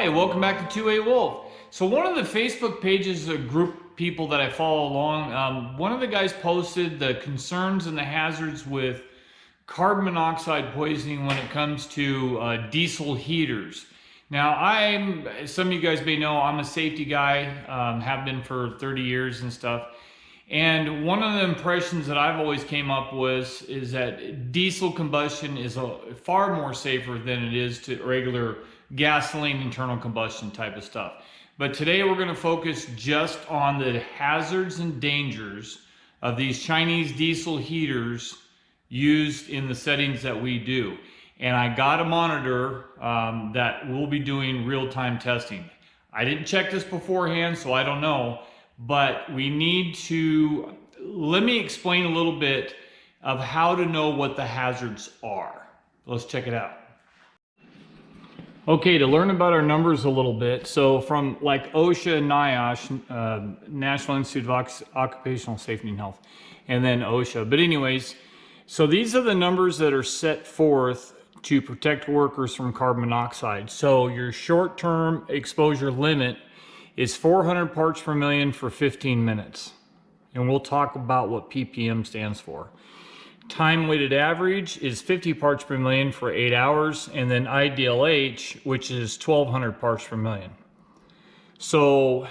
Hi, welcome back to 2A Wolf. So one of the Facebook pages, a group people that I follow along, one of the guys posted the concerns and the hazards with carbon monoxide poisoning when it comes to diesel heaters. Now, some of you guys may know, I'm a safety guy, have been for 30 years and stuff. And one of the impressions that I've always came up with is that diesel combustion is far more safer than it is to regular gasoline internal combustion type of stuff. But today we're going to focus just on the hazards and dangers of these Chinese diesel heaters used in the settings that we do. And I got a monitor that will be doing real-time testing. I didn't check this beforehand, so I don't know. But we need to, let me explain a little bit of how to know what the hazards are. Let's check it out. Okay, to learn about our numbers a little bit, so from like OSHA and NIOSH, National Institute of Occupational Safety and Health, and then OSHA. But anyways, so these are the numbers that are set forth to protect workers from carbon monoxide. So your short-term exposure limit is 400 parts per million for 15 minutes. And we'll talk about what ppm stands for. Time weighted average is 50 parts per million for 8 hours, and then IDLH, which is 1200 parts per million. So,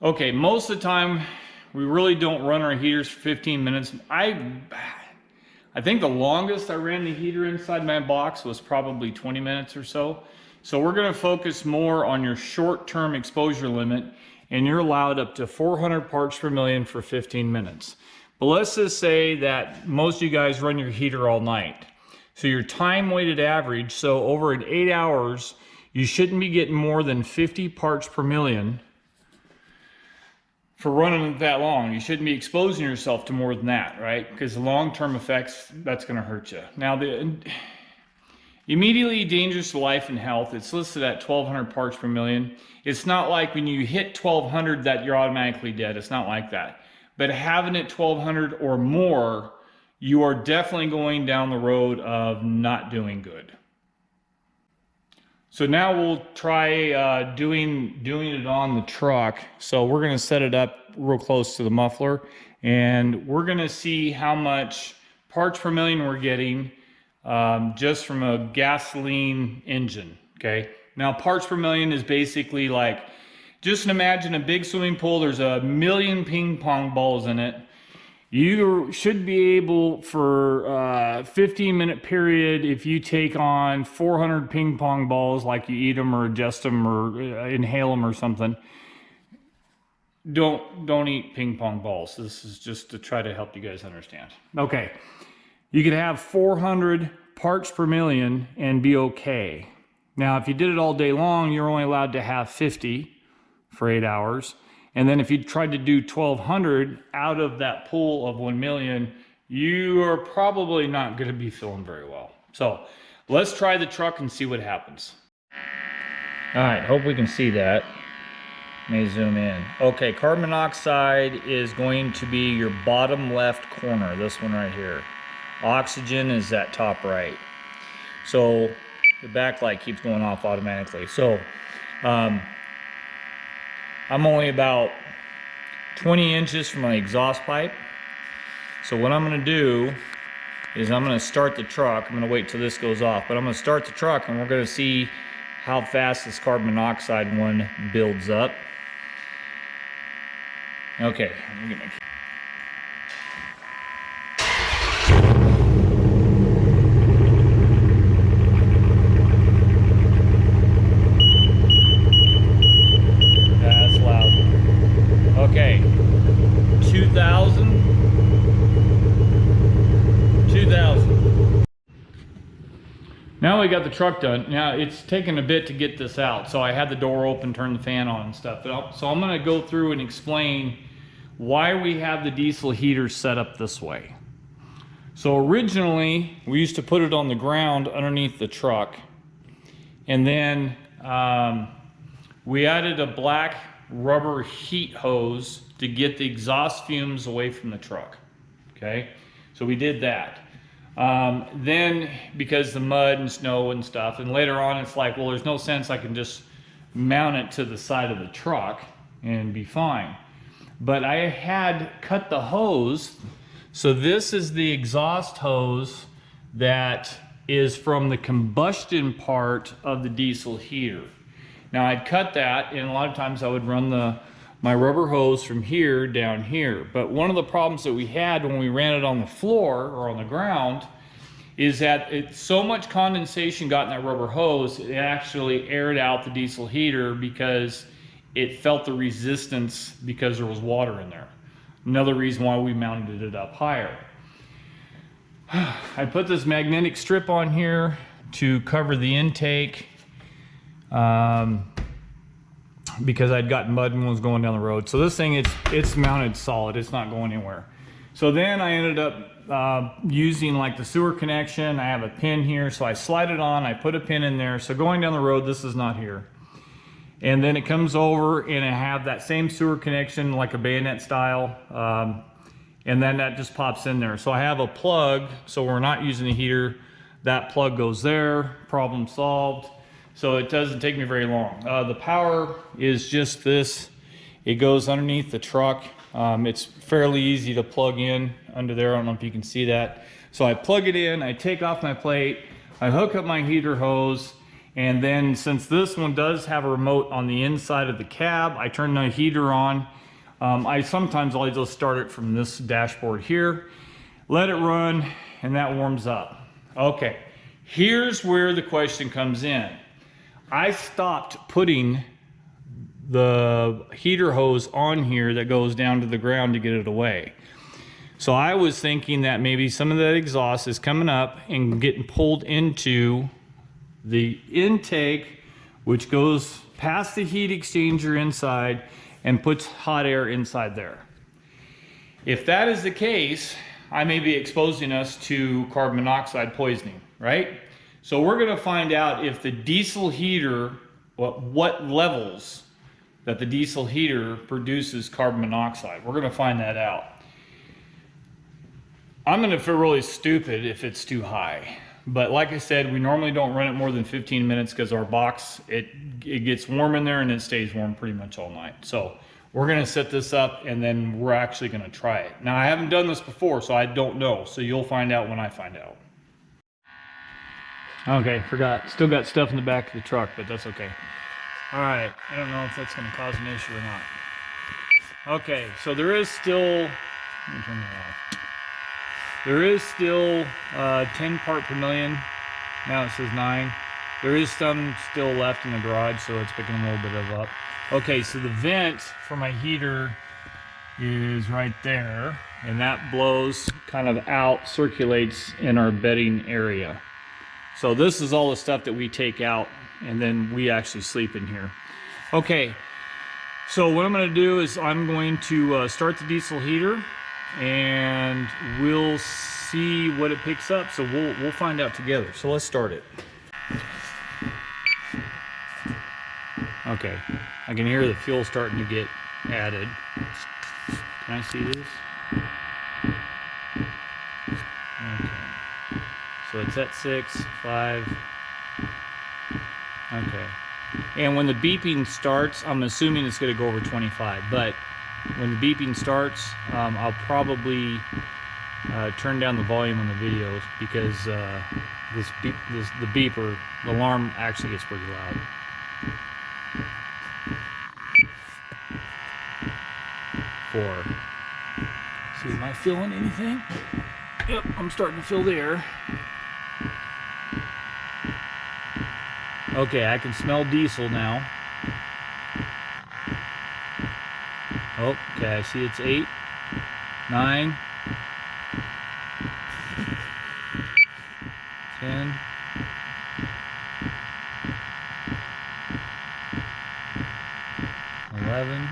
okay, most of the time we really don't run our heaters for 15 minutes. I think the longest I ran the heater inside my box was probably 20 minutes or so. So we're going to focus more on your short-term exposure limit, and you're allowed up to 400 parts per million for 15 minutes. But let's just say that most of you guys run your heater all night. So your time weighted average, so over at 8 hours, you shouldn't be getting more than 50 parts per million for running it that long. You shouldn't be exposing yourself to more than that, right? Because the long-term effects, that's going to hurt you. Now, immediately dangerous to life and health, it's listed at 1200 parts per million. It's not like when you hit 1200 that you're automatically dead. It's not like that. But having it 1200 or more, you are definitely going down the road of not doing good. So now we'll try doing it on the truck. So we're going to set it up real close to the muffler, and we're going to see how much parts per million we're getting just from a gasoline engine. Okay, now parts per million is basically like, just imagine a big swimming pool. There's a million ping pong balls in it. You should be able, for a 15-minute period, if you take on 400 ping pong balls, like you eat them or ingest them or inhale them or something, don't eat ping pong balls. This is just to try to help you guys understand. Okay, you could have 400 parts per million and be okay. Now, if you did it all day long, you're only allowed to have 50 for 8 hours. And then if you tried to do 1200 out of that pool of 1 million, you are probably not going to be feeling very well. So let's try the truck and see what happens. All right, hope we can see that. May zoom in. Okay, carbon monoxide is going to be your bottom left corner, this one right here. Oxygen is that top right. So the backlight keeps going off automatically. So I'm only about 20 inches from my exhaust pipe. So what I'm going to do is I'm going to start the truck. I'm going to wait till this goes off, but I'm going to start the truck and we're going to see how fast this carbon monoxide one builds up. Okay, let me get my... Okay, 2,000. Now we got the truck done. Now it's taken a bit to get this out, so I had the door open, turned the fan on and stuff. So I'm going to go through and explain why we have the diesel heater set up this way. So originally we used to put it on the ground underneath the truck, and then we added a black rubber heat hose to get the exhaust fumes away from the truck. Okay, so we did that. Then because the mud and snow and stuff, and later on it's like, well, there's no sense I can just mount it to the side of the truck and be fine. But I had cut the hose. So this is the exhaust hose that is from the combustion part of the diesel heater. Now I'd cut that, and a lot of times I would run my rubber hose from here down here. But one of the problems that we had when we ran it on the floor or on the ground is that so much condensation got in that rubber hose, it actually aired out the diesel heater because it felt the resistance because there was water in there. Another reason why we mounted it up higher. I put this magnetic strip on here to cover the intake because I'd gotten mud and was going down the road. So this thing, it's mounted solid, it's not going anywhere. So then I ended up using like the sewer connection. I have a pin here, so I slide it on, I put a pin in there. So going down the road, this is not here. And then it comes over and I have that same sewer connection, like a bayonet style. And then that just pops in there. So I have a plug, so we're not using the heater. That plug goes there, problem solved. So it doesn't take me very long. The power is just this. It goes underneath the truck. It's fairly easy to plug in under there. I don't know if you can see that. So I plug it in, I take off my plate, I hook up my heater hose, and then since this one does have a remote on the inside of the cab, I turn the heater on. Sometimes I'll just start it from this dashboard here, let it run, and that warms up. Okay, here's where the question comes in. I stopped putting the heater hose on here that goes down to the ground to get it away. So I was thinking that maybe some of that exhaust is coming up and getting pulled into the intake, which goes past the heat exchanger inside and puts hot air inside there. If that is the case, I may be exposing us to carbon monoxide poisoning, right? So we're gonna find out if the diesel heater, what levels that the diesel heater produces carbon monoxide. We're gonna find that out. I'm gonna feel really stupid if it's too high. But like I said, we normally don't run it more than 15 minutes because our box, it gets warm in there and it stays warm pretty much all night. So we're gonna set this up and then we're actually gonna try it. Now I haven't done this before, so I don't know. So you'll find out when I find out. Okay, forgot. Still got stuff in the back of the truck, but that's okay. All right, I don't know if that's gonna cause an issue or not. Okay, so there is still, let me turn that off. There is still 10 part per million. Now it says 9. There is some still left in the garage, so it's picking a little bit of up. Okay, so the vent for my heater is right there, and that blows kind of out, circulates in our bedding area. So this is all the stuff that we take out, and then we actually sleep in here. Okay, so what I'm going to do is I'm going to start the diesel heater, and we'll see what it picks up. So we'll find out together. So let's start it. Okay, I can hear the fuel starting to get added. Can I see this? Okay. So it's at 6, 5. Okay. And when the beeping starts, I'm assuming it's going to go over 25. But when the beeping starts, I'll probably turn down the volume on the videos because the beeper, the alarm actually gets pretty loud. See, am I feeling anything? Yep, I'm starting to feel the air. Okay, I can smell diesel now. Oh, okay, I see it's 8, 9, 10, 11.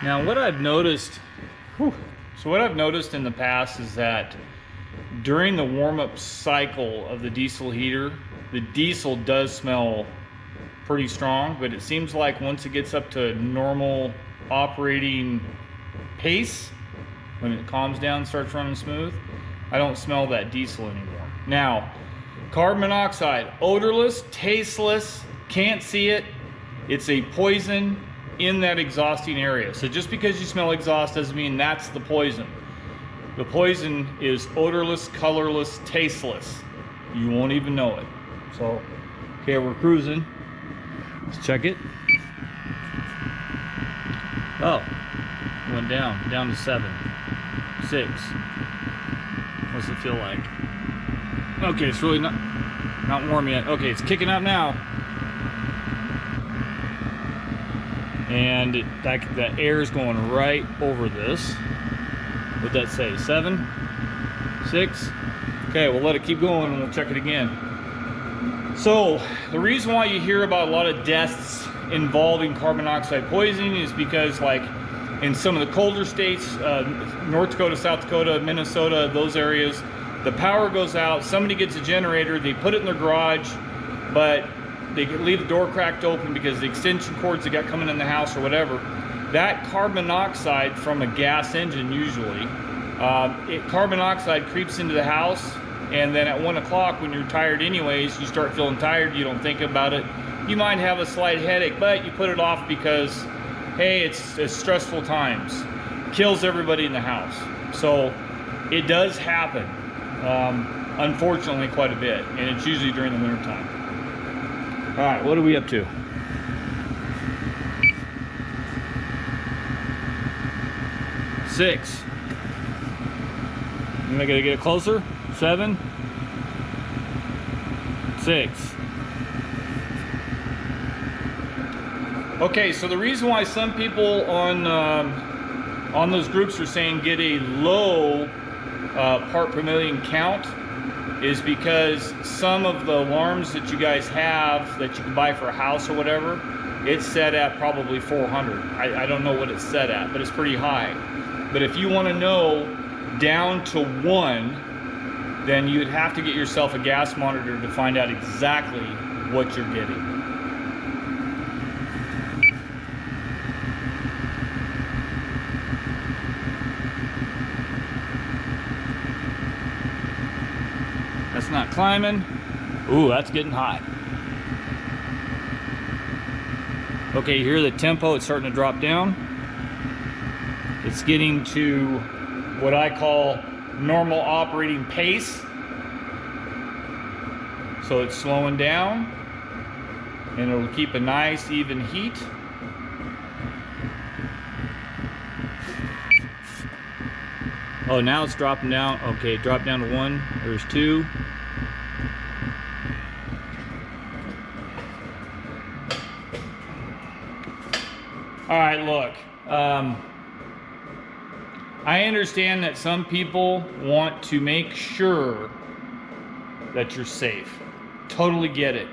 Now what I've noticed, so what I've noticed in the past is that during the warm-up cycle of the diesel heater, the diesel does smell pretty strong, but it seems like once it gets up to normal operating pace, when it calms down and starts running smooth, I don't smell that diesel anymore. Now, carbon monoxide, odorless, tasteless, can't see it. It's a poison in that exhausting area. So just because you smell exhaust doesn't mean that's the poison. The poison is odorless, colorless, tasteless. You won't even know it. So, okay, we're cruising. Let's check it. Oh, went down to 7, 6. What's it feel like? Okay, it's really not warm yet. Okay, it's kicking up now. And that air is going right over this. What'd that say? 7, 6. Okay, we'll let it keep going and we'll check it again. So the reason why you hear about a lot of deaths involving carbon monoxide poisoning is because, like, in some of the colder states, North Dakota, South Dakota, Minnesota, those areas, the power goes out, somebody gets a generator, they put it in their garage, but they leave the door cracked open because the extension cords that got coming in the house or whatever, that carbon monoxide from a gas engine usually, carbon monoxide creeps into the house, and then at 1 o'clock when you're tired anyways, you start feeling tired, you don't think about it. You might have a slight headache, but you put it off because, hey, it's stressful times. Kills everybody in the house. So it does happen, unfortunately, quite a bit, and it's usually during the winter time. All right, what are we up to? 6. Am I gonna get it closer? 7, 6. Okay, so the reason why some people on those groups are saying get a low part per million count is because some of the alarms that you guys have that you can buy for a house or whatever, it's set at probably 400. I don't know what it's set at, but it's pretty high. But if you want to know down to 1, then you'd have to get yourself a gas monitor to find out exactly what you're getting. That's not climbing. Ooh, that's getting hot. Okay, you hear the tempo, it's starting to drop down. It's getting to what I call normal operating pace. So it's slowing down, and it'll keep a nice even heat. Oh, now it's dropping down. Okay, drop down to 1. There's 2. All right, look. I understand that some people want to make sure that you're safe. Totally get it.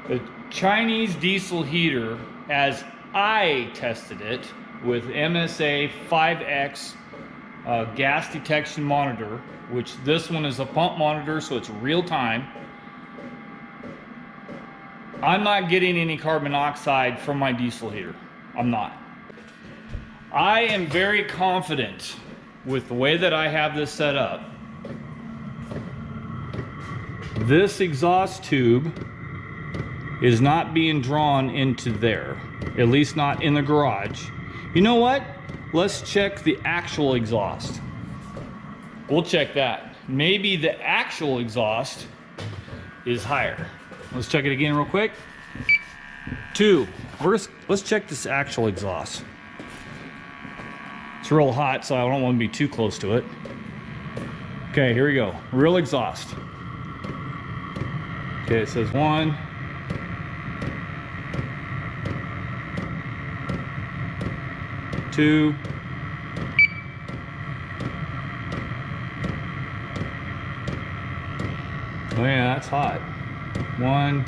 The Chinese diesel heater, as I tested it with MSA 5X gas detection monitor, which this one is a pump monitor, so it's real time. I'm not getting any carbon monoxide from my diesel heater. I'm not. I am very confident with the way that I have this set up. This exhaust tube is not being drawn into there, at least not in the garage. You know what? Let's check the actual exhaust. We'll check that. Maybe the actual exhaust is higher. Let's check it again real quick. 2. Let's check this actual exhaust. It's real hot, so I don't want to be too close to it. Okay, here we go. Real exhaust. Okay, it says 1. 2. Oh yeah, that's hot. 1.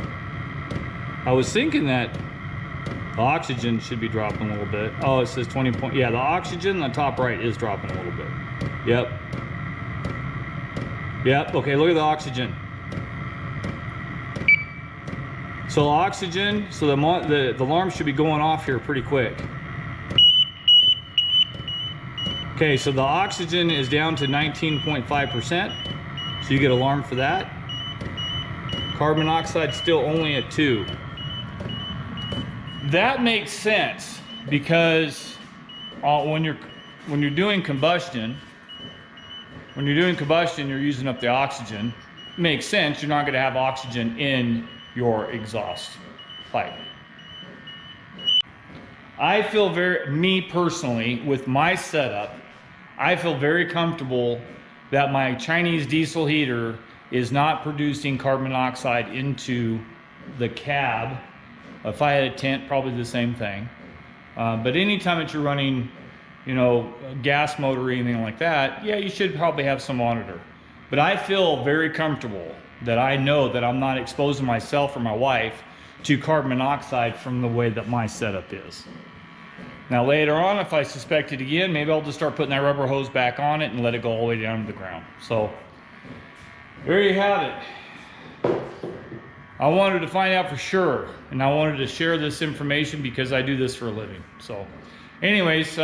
I was thinking that the oxygen should be dropping a little bit. Oh, it says 20 point. Yeah, the oxygen on the top right is dropping a little bit. Yep. Yep. Okay, look at the oxygen. So the oxygen, so the alarm should be going off here pretty quick. Okay, so the oxygen is down to 19.5%, so you get alarm for that. Carbon monoxide still only at 2. That makes sense because when you're doing combustion, you're using up the oxygen. Makes sense. You're not going to have oxygen in your exhaust pipe. I feel me personally, with my setup, I feel very comfortable that my Chinese diesel heater is not producing carbon monoxide into the cab. If I had a tent, probably the same thing. But anytime that you're running, you know, a gas motor or anything like that, yeah, you should probably have some monitor. But I feel very comfortable that I know that I'm not exposing myself or my wife to carbon monoxide from the way that my setup is. Now later on, if I suspect it again, maybe I'll just start putting that rubber hose back on it and let it go all the way down to the ground. So there you have it. I wanted to find out for sure, and I wanted to share this information because I do this for a living. So anyways,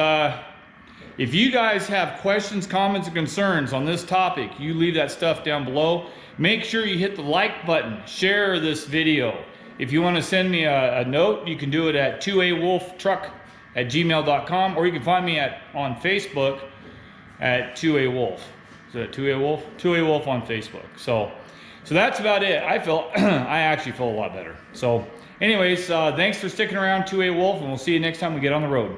if you guys have questions, comments, and concerns on this topic, you leave that stuff down below. Make sure you hit the like button, share this video. If you want to send me a note, you can do it at 2awolftruck@gmail.com, or you can find me on Facebook at 2awolf. Is that 2awolf? 2awolf on Facebook. So that's about it. I actually feel a lot better. So anyways, thanks for sticking around, 2awolf, and we'll see you next time we get on the road.